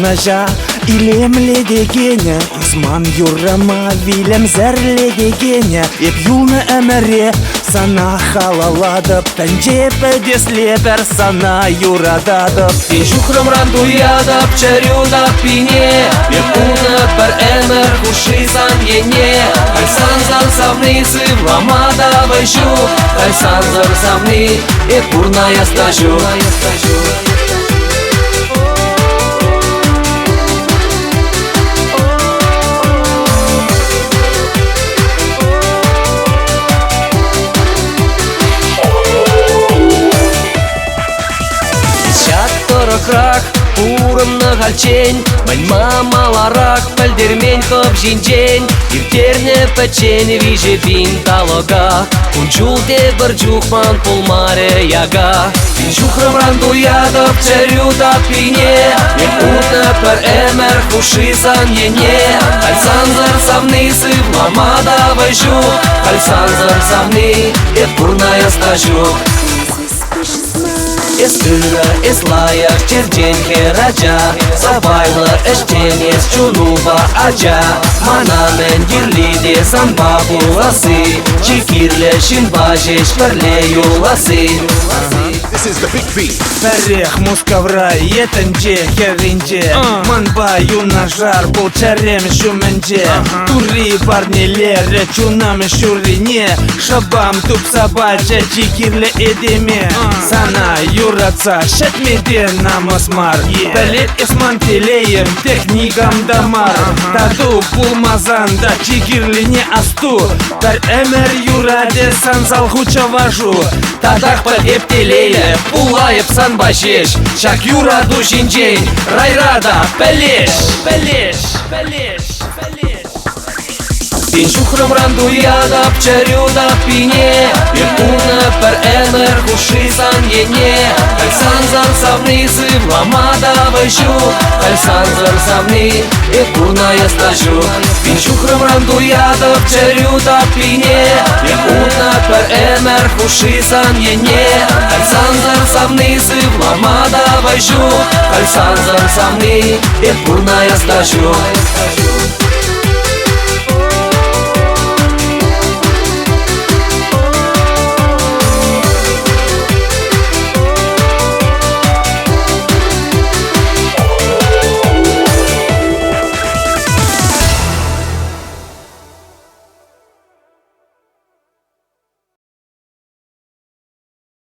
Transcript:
Naja İlemle degene İsman yurama Vilem zerle degene Ep yulna emere Sana halaladып Тәнже пәдеслепер Sana юрададып Тин шухрам рандуядып Чарюдап пине Еп уны пер эмер Хушисан ене Кайсан зар савны Сывламада вайшу Кайсан зар савны Еп урна ястажу Крак, урымны галчень Мань мамаларак, пәлдермен көп жинжень Иртерне пәчен виже бин талога Кунчул де бір жухман пулмаре яга Бин жухрам рандуядып, чарюдап пине Еп утны пір эмер хушисан ене Кальсан зар савны сывламада вайжу Кальсан зар савны, еп урна ястажу Эстыра, эслая, чердень хераджа Сабайла, эштенес, чулуба, аджа Манамен, гирлиде, самба буласы Чикирле, шинбажеш, перле юласы This is the big beat. Парех, мускавра, етенже, херинже Манба, юнажар, бұл чарем шуменже Тури, парнелере, чунам шурине Шабам, туп сабача, чикирле эдеме Sana юраца, шетмеден намасмар Пәлет эсман телеем, техникам дамар Таду пулмазан, да чикирлине асту Тар эмер юраде сансал хуча важу Тадах пәл эптелейле, пулайып сан башеш Шак юраду жинжень, райрада пәлеш Пәлеш, пәлеш, пәлеш Тин шухрам рандуядап, чарюдап пине Еп уны пір эмер хушисан ене Кальсан зар савны сывламада вайшу Кальсан зар савны, еп урна ястажу Тин шухрам рандуядап, чарюдап пине Еп уны пір эмер хушисан ене Кальсан зар савны сывламада вайшу Кальсан зар савны, еп урна ястажу